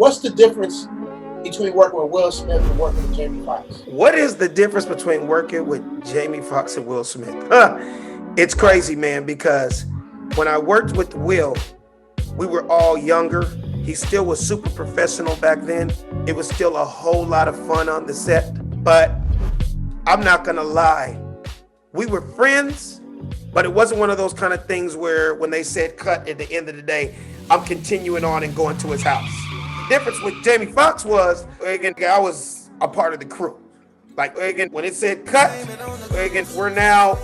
What's the difference between working with Will Smith and working with Jamie Foxx? What is the difference between working with Jamie Foxx and Will Smith? It's crazy, man, because when I worked with Will, we were all younger. He still was super professional back then. It was still a whole lot of fun on the set. But I'm not gonna lie, we were friends, but it wasn't one of those kind of things where when they said cut at the end of the day, I'm continuing on and going to his house. The difference with Jamie Foxx was, again, I was a part of the crew. Like, again, when it said cut, again, we're now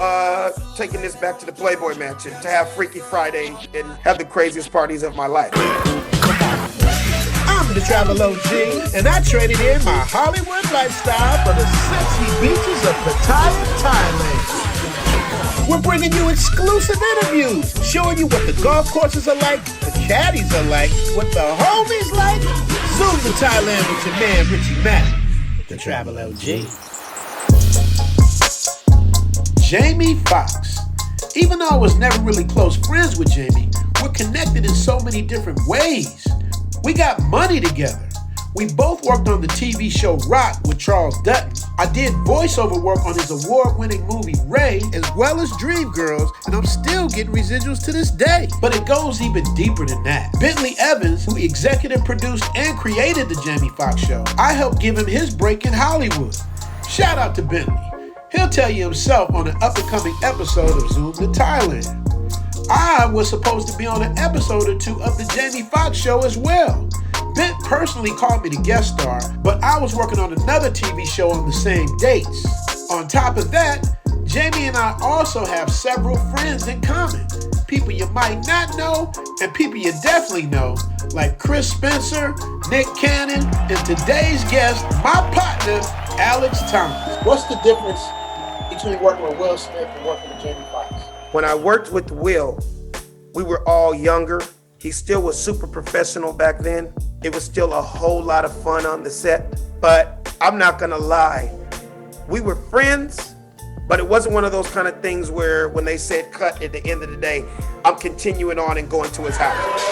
taking this back to the Playboy Mansion to have Freaky Friday and have the craziest parties of my life. I'm the Travel O.G, and I traded in my Hollywood lifestyle for the sexy beaches of Pattaya, Thailand. We're bringing you exclusive interviews, showing you what the golf courses are like, the caddies are like, what the homies like. Zoomtothailand with your man Richie Mac, the Travel O.G. Jamie Foxx. Even though I was never really close friends with Jamie, we're connected in so many different ways. We got money together. We both worked on the TV show Rock with Charles Dutton. I did voiceover work on his award-winning movie Ray, as well as Dreamgirls, and I'm still getting residuals to this day. But it goes even deeper than that. Bentley Evans, who executive produced and created the Jamie Foxx show, I helped give him his break in Hollywood. Shout out to Bentley. He'll tell you himself on an up-and-coming episode of Zoomtothailand. I was supposed to be on an episode or two of the Jamie Foxx show as well. Bent personally called me to guest star, but I was working on another TV show on the same dates. On top of that, Jamie and I also have several friends in common. People you might not know, and people you definitely know, like Chris Spencer, Nick Cannon, and today's guest, my partner, Alex Thomas. What's the difference between working with Will Smith and working with Jamie Foxx? When I worked with Will, we were all younger. He still was super professional back then. It was still a whole lot of fun on the set. But I'm not gonna lie, we were friends, but it wasn't one of those kind of things where when they said cut at the end of the day, I'm continuing on and going to his house.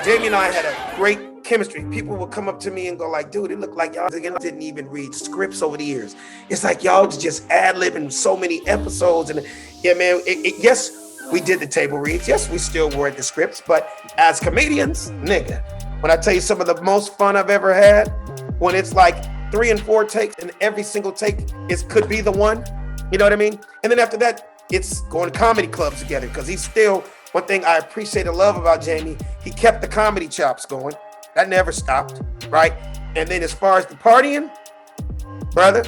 Jamie and I had a great chemistry. People would come up to me and go like, dude, it looked like y'all didn't even read scripts over the years. It's like y'all just ad-libbing so many episodes. And yeah, man, yes, we did the table reads. Yes, we still read the scripts. But as comedians, nigga, when I tell you some of the most fun I've ever had, when it's like 3 and 4 takes and every single take could be the one, you know what I mean? And then after that, it's going to comedy clubs together because he's still, one thing I appreciate and love about Jamie, he kept the comedy chops going. That never stopped, right? And then as far as the partying, brother,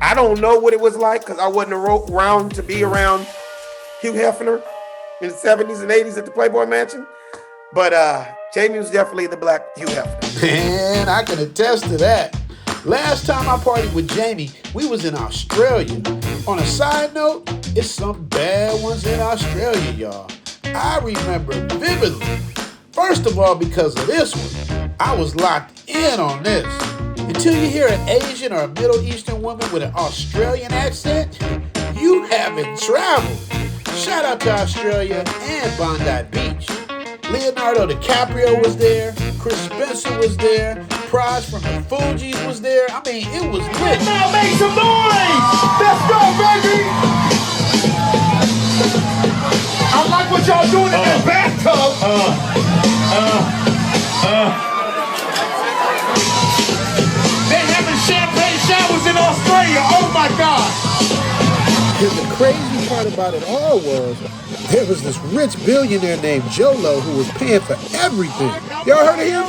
I don't know what it was like because I wasn't around to be around Hugh Hefner in the 70s and 80s at the Playboy Mansion. But Jamie was definitely the black Hugh Hefner. Man, I can attest to that. Last time I partied with Jamie, we was in Australia. On a side note, it's some bad ones in Australia, y'all. I remember vividly. First of all, because of this one, I was locked in on this. Until you hear an Asian or a Middle Eastern woman with an Australian accent, you haven't traveled. Shout out to Australia and Bondi Beach. Leonardo DiCaprio was there, Chris Spencer was there, Prize from the Fugees was there. I mean, it was lit. Now make some noise! Let's go, baby! I like what y'all doing in that bathtub. They're having champagne showers in Australia. Oh my God! And the crazy part about it all was there was this rich billionaire named Jolo who was paying for everything. Y'all heard of him?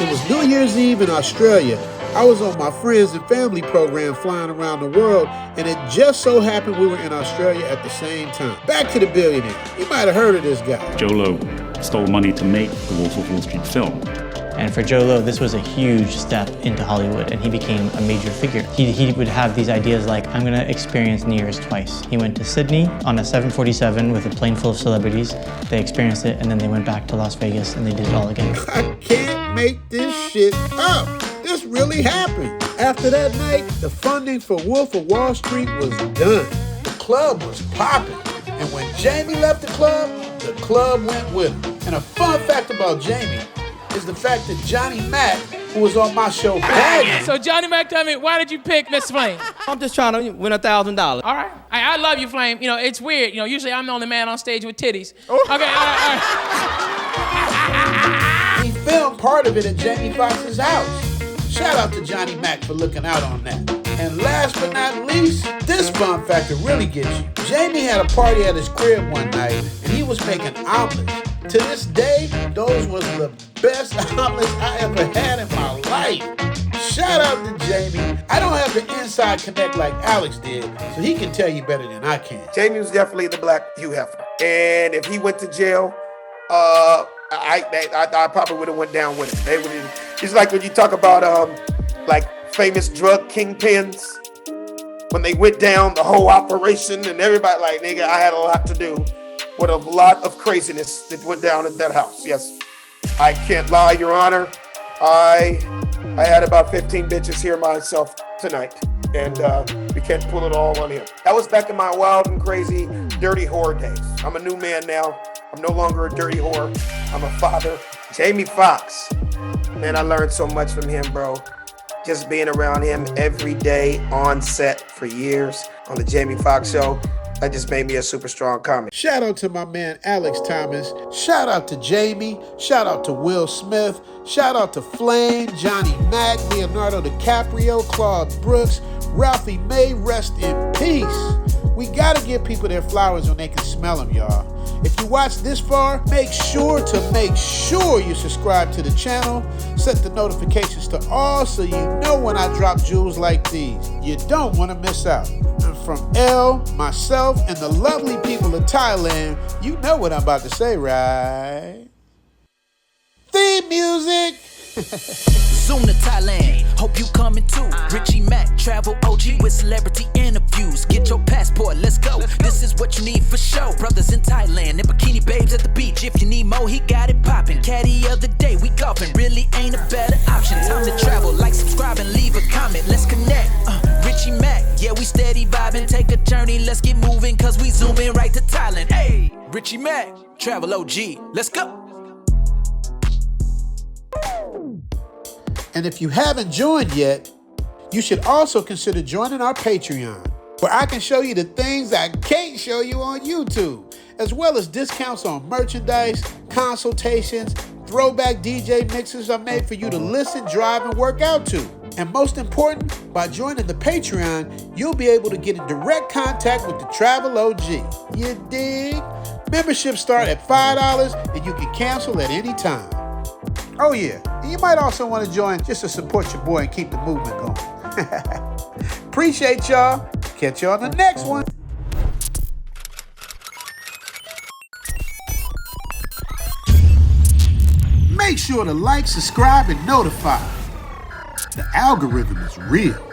It was New Year's Eve in Australia. I was on my friends and family program flying around the world, and it just so happened we were in Australia at the same time. Back to the billionaire. You might have heard of this guy. Jolo stole money to make the Wolf of Wall Street film. And for Jolo, this was a huge step into Hollywood, and he became a major figure. He would have these ideas like, I'm gonna experience New Year's twice. He went to Sydney on a 747 with a plane full of celebrities. They experienced it, and then they went back to Las Vegas, and they did it all again. I can't make this shit up. This really happened. After that night, the funding for Wolf of Wall Street was done. The club was popping. And when Jamie left the club went with him. And a fun fact about Jamie is the fact that Johnny Mac, who was on my show, Bagging. So Johnny Mac, tell me, why did you pick Miss Flame? I'm just trying to win $1,000. All right. I love you, Flame. You know, it's weird. You know, usually I'm the only man on stage with titties. Okay, all right. He filmed part of it at Jamie Foxx's house. Shout out to Johnny Mac for looking out on that. And last but not least, this fun fact that really gets you. Jamie had a party at his crib one night, and he was making omelets. To this day, those was the best omelets I ever had in my life. Shout out to Jamie. I don't have the inside connect like Alex did, so he can tell you better than I can. Jamie was definitely the black Hugh Hefner. And if he went to jail, I probably would have went down with him. They would. It's like when you talk about like famous drug kingpins, when they went down the whole operation and everybody like, nigga, I had a lot to do with a lot of craziness that went down at that house. Yes, I can't lie, Your Honor. I had about 15 bitches here myself tonight, and we can't pull it all on him. That was back in my wild and crazy, dirty whore days. I'm a new man now. I'm no longer a dirty whore. I'm a father. Jamie Foxx. Man, I learned so much from him, bro. Just being around him every day on set for years on the Jamie Foxx show. That just made me a super strong comic. Shout out to my man Alex Thomas. Shout out to Jamie. Shout out to Will Smith. Shout out to Flame, Johnny Mac, Leonardo DiCaprio, Claude Brooks, Ralphie May, rest in peace. We gotta give people their flowers when they can smell them, y'all. If you watched this far, make sure you subscribe to the channel, set the notifications to all so you know when I drop jewels like these. You don't want to miss out. And from Elle, myself, and the lovely people of Thailand, you know what I'm about to say, right? Theme music! Zoom to Thailand, hope you coming too. Richie Mac, Travel O.G with celebrity interviews. Get your passport, let's go. This is what you need for show. Brothers in Thailand and bikini babes at the beach. If you need more, he got it poppin'. Caddy of the day, we golfing. Really ain't a better option. Time to travel, like, subscribe, and leave a comment. Let's connect. Richie Mac, yeah, we steady vibing. Take a journey, let's get moving, cause we zooming right to Thailand. Hey, Richie Mac, Travel O.G, let's go. And if you haven't joined yet, you should also consider joining our Patreon, where I can show you the things I can't show you on YouTube, as well as discounts on merchandise, consultations, throwback DJ mixes I made for you to listen, drive, and work out to. And most important, by joining the Patreon, you'll be able to get in direct contact with the Travel O.G. You dig? Memberships start at $5 and you can cancel at any time. Oh yeah, and you might also want to join just to support your boy and keep the movement going. Appreciate y'all. Catch you on the next one. Make sure to like, subscribe, and notify. The algorithm is real.